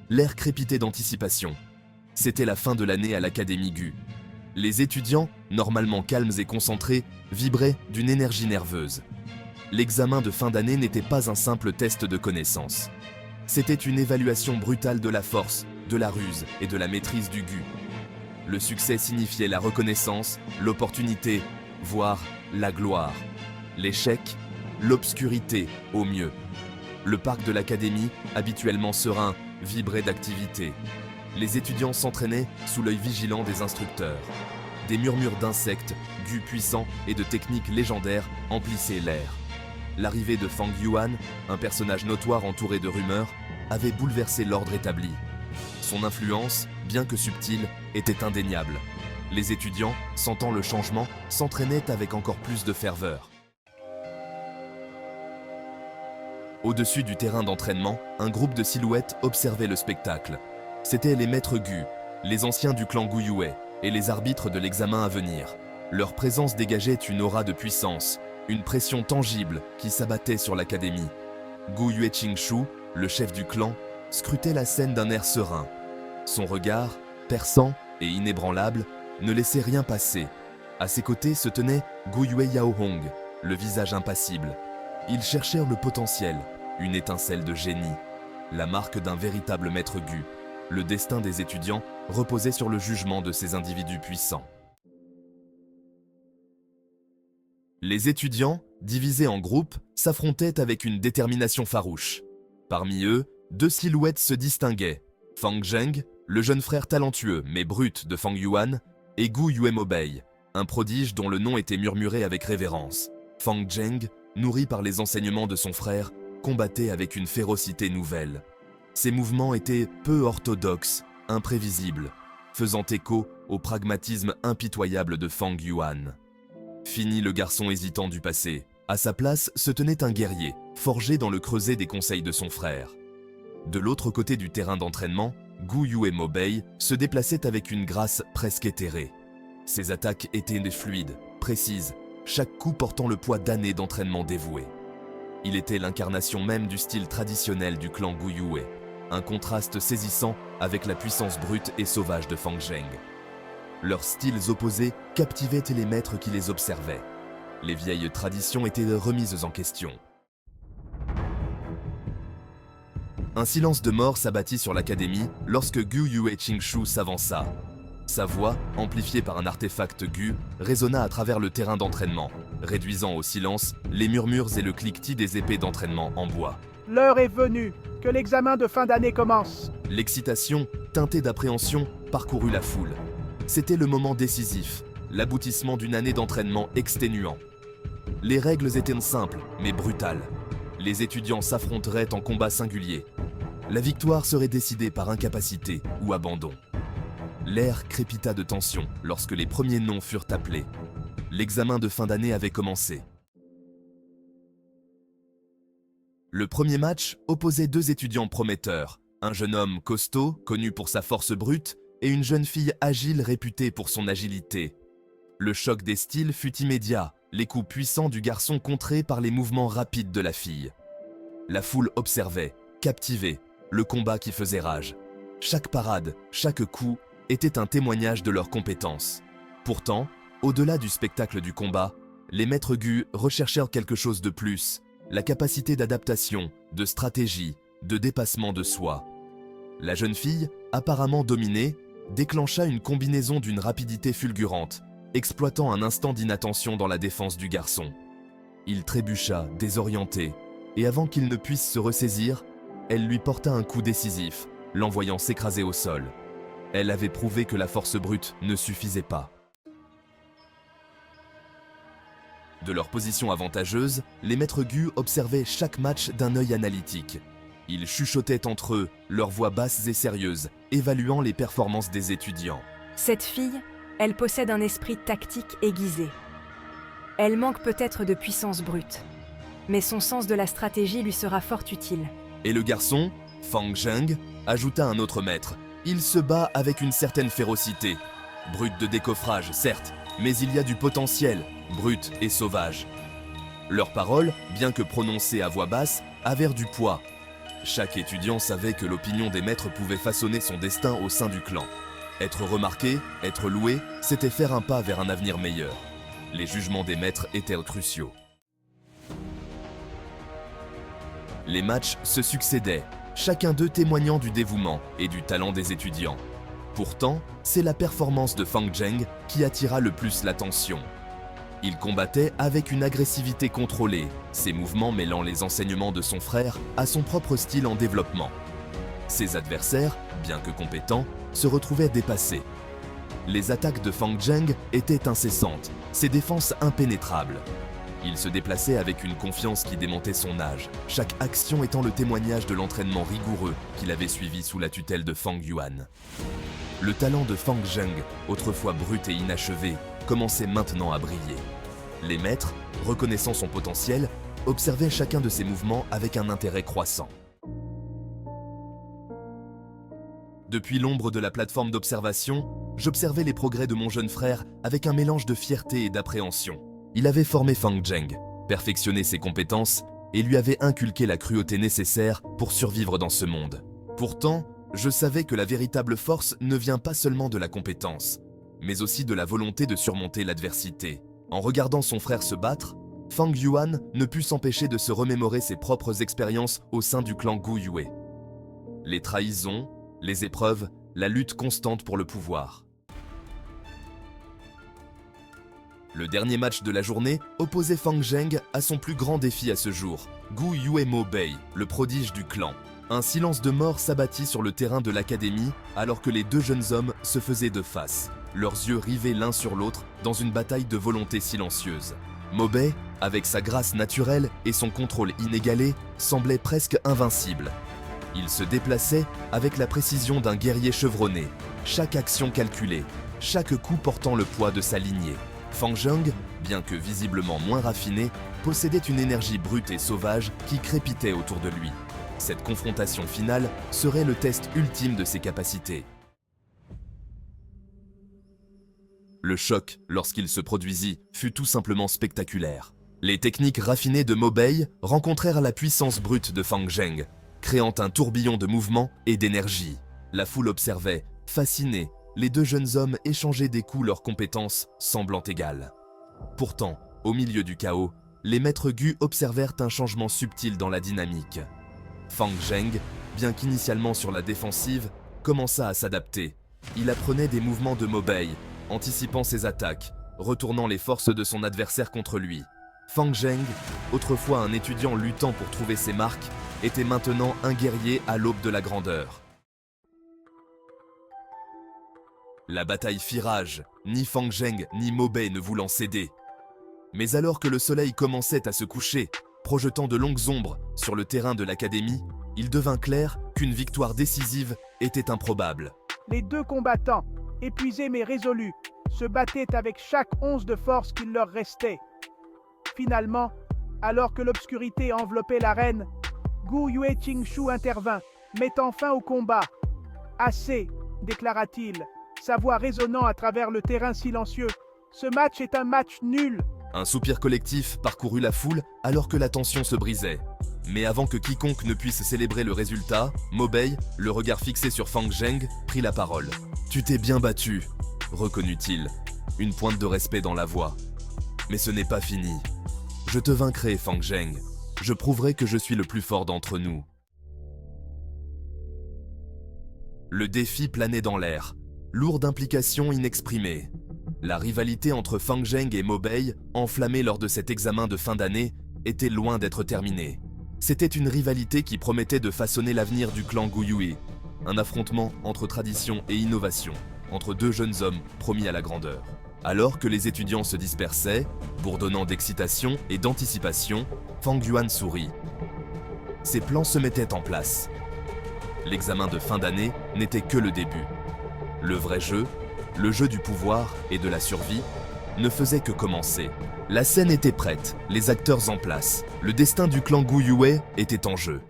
l'air crépitait d'anticipation. C'était la fin de l'année à l'Académie Gu. Les étudiants, normalement calmes et concentrés, vibraient d'une énergie nerveuse. L'examen de fin d'année n'était pas un simple test de connaissances. C'était une évaluation brutale de la force, de la ruse et de la maîtrise du Gu. Le succès signifiait la reconnaissance, l'opportunité, voire la gloire. L'échec, l'obscurité au mieux. Le parc de l'Académie, habituellement serein, vibrait d'activité. Les étudiants s'entraînaient sous l'œil vigilant des instructeurs. Des murmures d'insectes, Gu puissants et de techniques légendaires emplissaient l'air. L'arrivée de Fang Yuan, un personnage notoire entouré de rumeurs, avait bouleversé l'ordre établi. Son influence, bien que subtile, était indéniable. Les étudiants, sentant le changement, s'entraînaient avec encore plus de ferveur. Au-dessus du terrain d'entraînement, un groupe de silhouettes observait le spectacle. C'étaient les maîtres Gu, les anciens du clan Gu Yue et les arbitres de l'examen à venir. Leur présence dégageait une aura de puissance, une pression tangible qui s'abattait sur l'académie. Gu Yue Qingshu, le chef du clan, scrutait la scène d'un air serein. Son regard, perçant et inébranlable, ne laissait rien passer. À ses côtés se tenait Gu Yue Yaohong, le visage impassible. Ils cherchèrent le potentiel, une étincelle de génie, la marque d'un véritable maître Gu. Le destin des étudiants reposait sur le jugement de ces individus puissants. Les étudiants, divisés en groupes, s'affrontaient avec une détermination farouche. Parmi eux, deux silhouettes se distinguaient. Fang Zheng, le jeune frère talentueux mais brut de Fang Yuan, et Gu Yuemobei, un prodige dont le nom était murmuré avec révérence. Fang Zheng, nourri par les enseignements de son frère, combattait avec une férocité nouvelle. Ses mouvements étaient peu orthodoxes, imprévisibles, faisant écho au pragmatisme impitoyable de Fang Yuan. Fini le garçon hésitant du passé. À sa place se tenait un guerrier, forgé dans le creuset des conseils de son frère. De l'autre côté du terrain d'entraînement, Gu Yuemobei se déplaçait avec une grâce presque éthérée. Ses attaques étaient fluides, précises, chaque coup portant le poids d'années d'entraînement dévoué. Il était l'incarnation même du style traditionnel du clan Gu Yue, un contraste saisissant avec la puissance brute et sauvage de Fang Zheng. Leurs styles opposés captivaient les maîtres qui les observaient. Les vieilles traditions étaient remises en question. Un silence de mort s'abattit sur l'académie lorsque Gu Yue Qingshu s'avança. Sa voix, amplifiée par un artefact Gu, résonna à travers le terrain d'entraînement, réduisant au silence les murmures et le cliquetis des épées d'entraînement en bois. L'heure est venue, que l'examen de fin d'année commence. L'excitation, teintée d'appréhension, parcourut la foule. C'était le moment décisif, l'aboutissement d'une année d'entraînement exténuant. Les règles étaient simples, mais brutales. Les étudiants s'affronteraient en combat singulier. La victoire serait décidée par incapacité ou abandon. L'air crépita de tension lorsque les premiers noms furent appelés. L'examen de fin d'année avait commencé. Le premier match opposait deux étudiants prometteurs, un jeune homme costaud, connu pour sa force brute, et une jeune fille agile réputée pour son agilité. Le choc des styles fut immédiat, les coups puissants du garçon contrés par les mouvements rapides de la fille. La foule observait, captivée, le combat qui faisait rage. Chaque parade, chaque coup était un témoignage de leurs compétences. Pourtant, au-delà du spectacle du combat, les maîtres Gu recherchèrent quelque chose de plus, la capacité d'adaptation, de stratégie, de dépassement de soi. La jeune fille, apparemment dominée, déclencha une combinaison d'une rapidité fulgurante, exploitant un instant d'inattention dans la défense du garçon. Il trébucha, désorienté, et avant qu'il ne puisse se ressaisir, elle lui porta un coup décisif, l'envoyant s'écraser au sol. Elle avait prouvé que la force brute ne suffisait pas. De leur position avantageuse, les maîtres Gu observaient chaque match d'un œil analytique. Ils chuchotaient entre eux, leurs voix basses et sérieuses, évaluant les performances des étudiants. Cette fille, elle possède un esprit tactique aiguisé. Elle manque peut-être de puissance brute, mais son sens de la stratégie lui sera fort utile. Et le garçon, Fang Zheng, ajouta un autre maître. Il se bat avec une certaine férocité. Brut de décoffrage, certes, mais il y a du potentiel, brut et sauvage. Leurs paroles, bien que prononcées à voix basse, avaient du poids. Chaque étudiant savait que l'opinion des maîtres pouvait façonner son destin au sein du clan. Être remarqué, être loué, c'était faire un pas vers un avenir meilleur. Les jugements des maîtres étaient cruciaux. Les matchs se succédaient, chacun d'eux témoignant du dévouement et du talent des étudiants. Pourtant, c'est la performance de Fang Zheng qui attira le plus l'attention. Il combattait avec une agressivité contrôlée, ses mouvements mêlant les enseignements de son frère à son propre style en développement. Ses adversaires, bien que compétents, se retrouvaient dépassés. Les attaques de Fang Zheng étaient incessantes, ses défenses impénétrables. Il se déplaçait avec une confiance qui démentait son âge, chaque action étant le témoignage de l'entraînement rigoureux qu'il avait suivi sous la tutelle de Fang Yuan. Le talent de Fang Zheng, autrefois brut et inachevé, commençait maintenant à briller. Les maîtres, reconnaissant son potentiel, observaient chacun de ses mouvements avec un intérêt croissant. Depuis l'ombre de la plateforme d'observation, j'observais les progrès de mon jeune frère avec un mélange de fierté et d'appréhension. Il avait formé Fang Zheng, perfectionné ses compétences et lui avait inculqué la cruauté nécessaire pour survivre dans ce monde. Pourtant, je savais que la véritable force ne vient pas seulement de la compétence, mais aussi de la volonté de surmonter l'adversité. En regardant son frère se battre, Fang Yuan ne put s'empêcher de se remémorer ses propres expériences au sein du clan Gu Yue. Les trahisons, les épreuves, la lutte constante pour le pouvoir. Le dernier match de la journée opposait Fang Zheng à son plus grand défi à ce jour, Gu Yue Mo Bei, le prodige du clan. Un silence de mort s'abattit sur le terrain de l'académie alors que les deux jeunes hommes se faisaient de face, leurs yeux rivés l'un sur l'autre dans une bataille de volonté silencieuse. Mo Bei, avec sa grâce naturelle et son contrôle inégalé, semblait presque invincible. Il se déplaçait avec la précision d'un guerrier chevronné, chaque action calculée, chaque coup portant le poids de sa lignée. Fang Zheng, bien que visiblement moins raffiné, possédait une énergie brute et sauvage qui crépitait autour de lui. Cette confrontation finale serait le test ultime de ses capacités. Le choc, lorsqu'il se produisit, fut tout simplement spectaculaire. Les techniques raffinées de Mo Bei rencontrèrent la puissance brute de Fang Zheng, créant un tourbillon de mouvement et d'énergie. La foule observait, fascinée, les deux jeunes hommes échangeaient des coups leurs compétences semblant égales. Pourtant, au milieu du chaos, les maîtres Gu observèrent un changement subtil dans la dynamique. Fang Zheng, bien qu'initialement sur la défensive, commença à s'adapter. Il apprenait des mouvements de Mo Bei, anticipant ses attaques, retournant les forces de son adversaire contre lui. Fang Zheng, autrefois un étudiant luttant pour trouver ses marques, était maintenant un guerrier à l'aube de la grandeur. La bataille fit rage, ni Fang Zheng ni Mo Bei ne voulant céder. Mais alors que le soleil commençait à se coucher, projetant de longues ombres sur le terrain de l'académie, il devint clair qu'une victoire décisive était improbable. Les deux combattants, épuisés mais résolus, se battaient avec chaque once de force qu'il leur restait. Finalement, alors que l'obscurité enveloppait l'arène, Gu Yue Qingshu intervint, mettant fin au combat. « Assez !» déclara-t-il, sa voix résonnant à travers le terrain silencieux. « Ce match est un match nul !» Un soupir collectif parcourut la foule alors que la tension se brisait. Mais avant que quiconque ne puisse célébrer le résultat, Mo Bei, le regard fixé sur Fang Zheng, prit la parole. « Tu t'es bien battu !» reconnut-il, une pointe de respect dans la voix. « Mais ce n'est pas fini. Je te vaincrai, Fang Zheng. Je prouverai que je suis le plus fort d'entre nous. » Le défi planait dans l'air, lourd d'implications inexprimées. La rivalité entre Fang Zheng et Mo Bei, enflammée lors de cet examen de fin d'année, était loin d'être terminée. C'était une rivalité qui promettait de façonner l'avenir du clan Gu Yue, un affrontement entre tradition et innovation, entre deux jeunes hommes promis à la grandeur. Alors que les étudiants se dispersaient, bourdonnant d'excitation et d'anticipation, Fang Yuan sourit. Ses plans se mettaient en place. L'examen de fin d'année n'était que le début. Le vrai jeu, le jeu du pouvoir et de la survie, ne faisait que commencer. La scène était prête, les acteurs en place. Le destin du clan Gu Yue était en jeu.